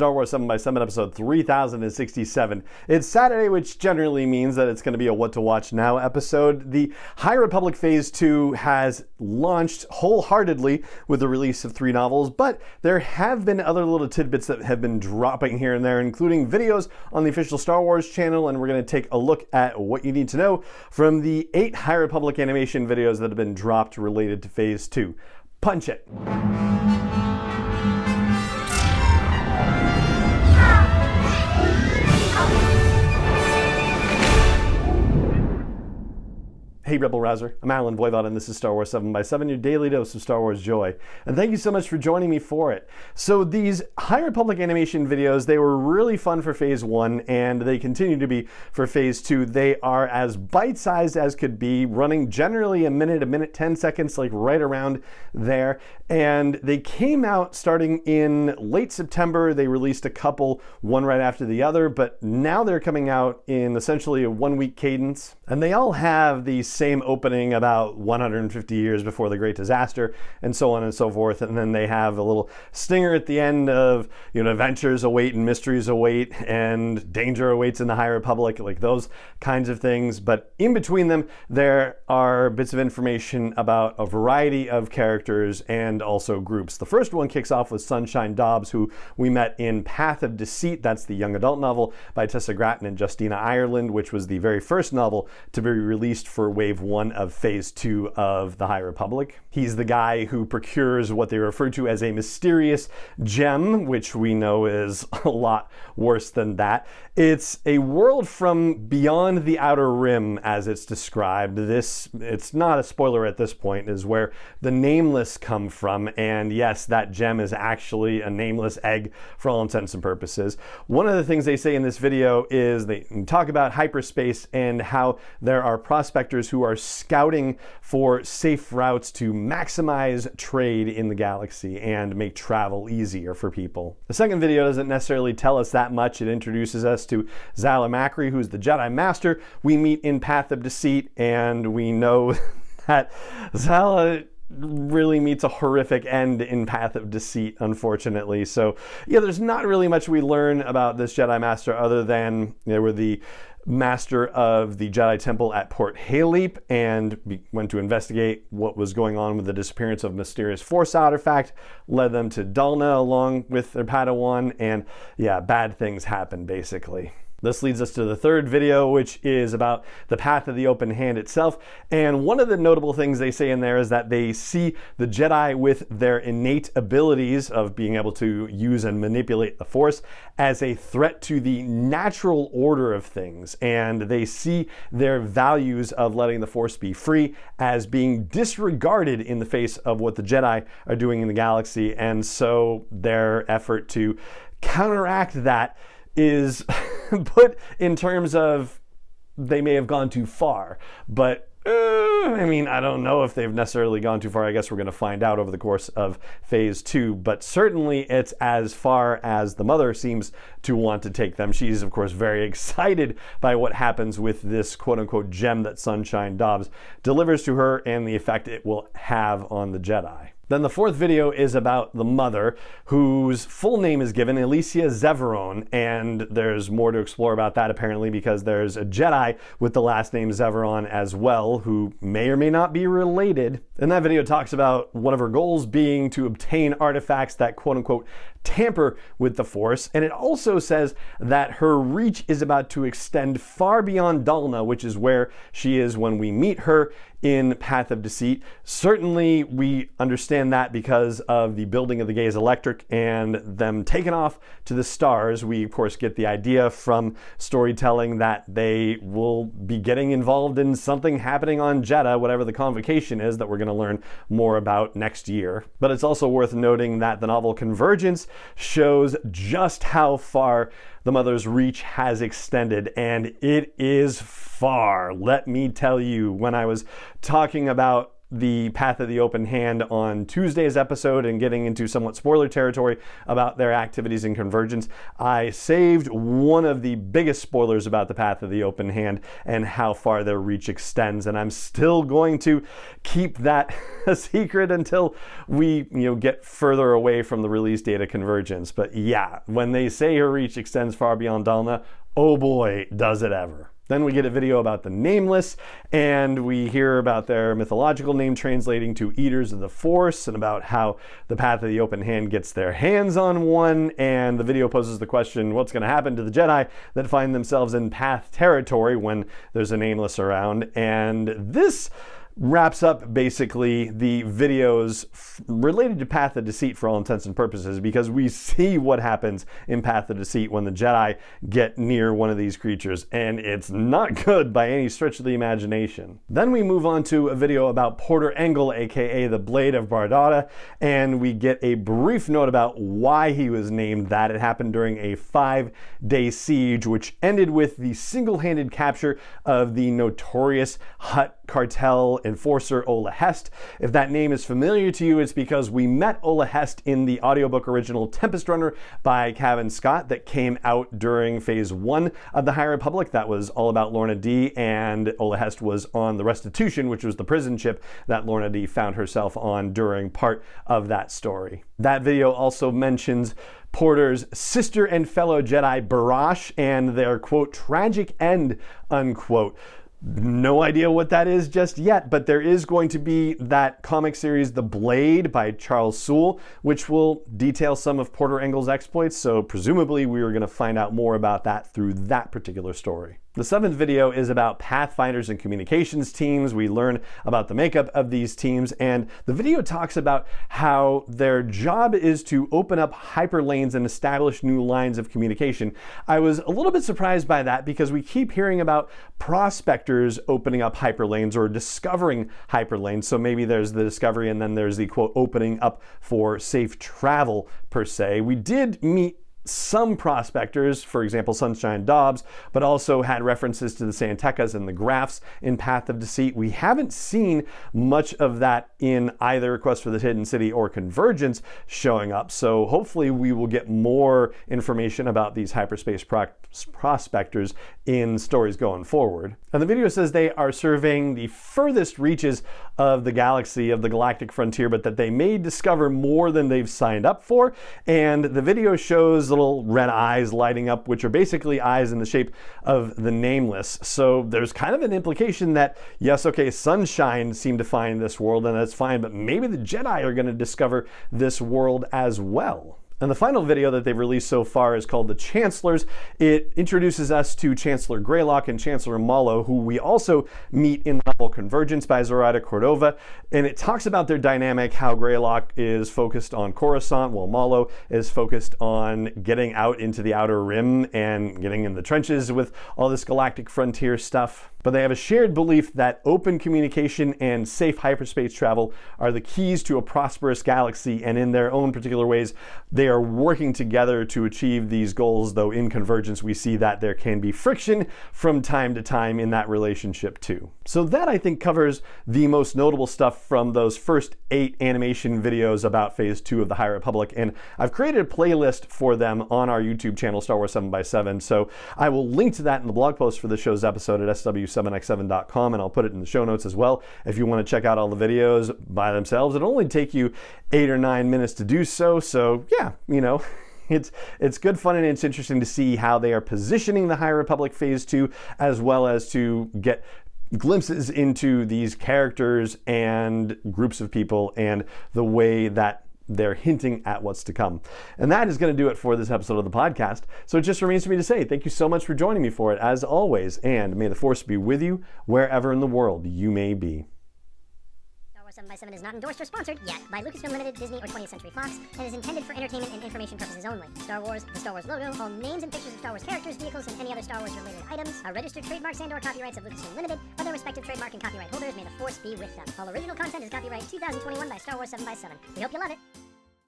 Star Wars 7x7 episode 3067. It's Saturday, which generally means that it's going to be a What to Watch Now episode. The High Republic Phase 2 has launched wholeheartedly with the release of 3 novels, but there have been other little tidbits that have been dropping here and there, including videos on the official Star Wars channel, and we're going to take a look at what you need to know from the 8 High Republic animation videos that have been dropped related to Phase 2. Punch it! Hey Rebel Rouser, I'm Alan Voivod and this is Star Wars 7x7, your daily dose of Star Wars joy. And thank you so much for joining me for it. So these High Republic animation videos, they were really fun for Phase 1 and they continue to be for Phase 2. They are as bite-sized as could be, running generally a minute 10 seconds, like right around there. And they came out starting in late September. They released a couple, one right after the other, but now they're coming out in essentially a 1-week cadence. And they all have the same opening about 150 years before the Great Disaster, and so on and so forth. And then they have a little stinger at the end of, adventures await and mysteries await and danger awaits in the High Republic, like those kinds of things. But in between them, there are bits of information about a variety of characters and also groups. The first one kicks off with Sunshine Dobbs, who we met in Path of Deceit. That's the young adult novel by Tessa Gratton and Justina Ireland, which was the very first novel to be released for Wave 1 of Phase 2 of the High Republic. He's the guy who procures what they refer to as a mysterious gem, which we know is a lot worse than that. It's a world from beyond the Outer Rim, as it's described. It's not a spoiler at this point, is where the Nameless come from. And yes, that gem is actually a nameless egg for all intents and purposes. One of the things they say in this video is they talk about hyperspace and how there are prospectors who are scouting for safe routes to maximize trade in the galaxy and make travel easier for people. The second video doesn't necessarily tell us that much. It introduces us to Zala Macri, who's the Jedi Master we meet in Path of Deceit, and we know that Zala really meets a horrific end in Path of Deceit, unfortunately. So yeah, there's not really much we learn about this Jedi Master other than they were the master of the Jedi Temple at Port Hayleap and went to investigate what was going on with the disappearance of a mysterious Force artifact, led them to Dalna along with their Padawan, and yeah, bad things happen basically. This leads us to the third video, which is about the Path of the Open Hand itself. And one of the notable things they say in there is that they see the Jedi with their innate abilities of being able to use and manipulate the Force as a threat to the natural order of things. And they see their values of letting the Force be free as being disregarded in the face of what the Jedi are doing in the galaxy. And so their effort to counteract that is put in terms of they may have gone too far, but I don't know if they've necessarily gone too far. I guess we're going to find out over the course of Phase 2, but certainly it's as far as the mother seems to want to take them. She's, of course, very excited by what happens with this quote-unquote gem that Sunshine Dobbs delivers to her and the effect it will have on the Jedi. Then the fourth video is about the mother, whose full name is given, Alicia Zeveron, and there's more to explore about that apparently because there's a Jedi with the last name Zeveron as well, who may or may not be related. And that video talks about one of her goals being to obtain artifacts that quote-unquote tamper with the Force, and it also says that her reach is about to extend far beyond Dalna, which is where she is when we meet her in Path of Deceit. Certainly we understand that because of the building of the Gaze Electric and them taking off to the stars. We of course get the idea from storytelling that they will be getting involved in something happening on Jedha, whatever the convocation is that we're going to learn more about next year. But it's also worth noting that the novel Convergence shows just how far the mother's reach has extended, and it is far. Let me tell you, when I was talking about the Path of the Open Hand on Tuesday's episode and getting into somewhat spoiler territory about their activities in Convergence, I saved one of the biggest spoilers about the Path of the Open Hand and how far their reach extends, and I'm still going to keep that a secret until we get further away from the release date of Convergence. But yeah, when they say her reach extends far beyond Dalna, oh boy, does it ever. Then we get a video about the Nameless, and we hear about their mythological name translating to Eaters of the Force, and about how the Path of the Open Hand gets their hands on one, and the video poses the question, what's going to happen to the Jedi that find themselves in Path territory when there's a Nameless around? And this wraps up basically the videos related to Path of Deceit for all intents and purposes, because we see what happens in Path of Deceit when the Jedi get near one of these creatures, and it's not good by any stretch of the imagination. Then we move on to a video about Porter Engle, aka the Blade of Bardata, and we get a brief note about why he was named that. It happened during a 5-day siege, which ended with the single-handed capture of the notorious Hutt cartel enforcer Ola Hest. If that name is familiar to you, it's because we met Ola Hest in the audiobook original Tempest Runner by Cavan Scott that came out during Phase 1 of the High Republic. That was all about Lorna D, and Ola Hest was on the Restitution, which was the prison ship that Lorna D found herself on during part of that story. That video also mentions Porter's sister and fellow Jedi Barash and their, quote, tragic end, unquote. No idea what that is just yet, but there is going to be that comic series The Blade by Charles Soule, which will detail some of Porter Engle's exploits, so presumably we are going to find out more about that through that particular story. The 7th video is about Pathfinders and communications teams. We learn about the makeup of these teams, and the video talks about how their job is to open up hyperlanes and establish new lines of communication. I was a little bit surprised by that because we keep hearing about prospectors opening up hyperlanes or discovering hyperlanes. So maybe there's the discovery and then there's the, quote, opening up for safe travel per se. We did meet some prospectors, for example Sunshine Dobbs, but also had references to the Santekas and the Graphs in Path of Deceit. We haven't seen much of that in either Quest for the Hidden City or Convergence showing up, so hopefully we will get more information about these hyperspace prospectors in stories going forward. And the video says they are surveying the furthest reaches of the galaxy, of the galactic frontier, but that they may discover more than they've signed up for, and the video shows little red eyes lighting up, which are basically eyes in the shape of the Nameless. So there's kind of an implication that, yes, okay, Sunshine seemed to find this world, and that's fine, but maybe the Jedi are going to discover this world as well. And the final video that they've released so far is called The Chancellors. It introduces us to Chancellor Greylock and Chancellor Mallow, who we also meet in the novel Convergence by Zoraida Cordova. And it talks about their dynamic, how Greylock is focused on Coruscant, while Mallow is focused on getting out into the Outer Rim and getting in the trenches with all this galactic frontier stuff. But they have a shared belief that open communication and safe hyperspace travel are the keys to a prosperous galaxy, and in their own particular ways, they are working together to achieve these goals, though in Convergence we see that there can be friction from time to time in that relationship too. So that, I think, covers the most notable stuff from those first 8 animation videos about Phase 2 of the High Republic, and I've created a playlist for them on our YouTube channel, Star Wars 7x7, so I will link to that in the blog post for the show's episode at sw7x7.com, and I'll put it in the show notes as well. If you want to check out all the videos by themselves, it'll only take you 8 or 9 minutes to do so, so yeah, it's good fun, and it's interesting to see how they are positioning the High Republic Phase 2, as well as to get glimpses into these characters and groups of people and the way that they're hinting at what's to come. And that is going to do it for this episode of the podcast. So it just remains for me to say thank you so much for joining me for it, as always, and may the Force be with you wherever in the world you may be. 7x7 is not endorsed or sponsored yet by Lucasfilm Limited, Disney, or 20th Century Fox, and is intended for entertainment and information purposes only. Star Wars, the Star Wars logo, all names and pictures of Star Wars characters, vehicles, and any other Star Wars related items are registered trademarks and/or copyrights of Lucasfilm Limited, or their respective trademark and copyright holders. May the Force be with them. All original content is copyright 2021 by Star Wars 7x7. We hope you love it.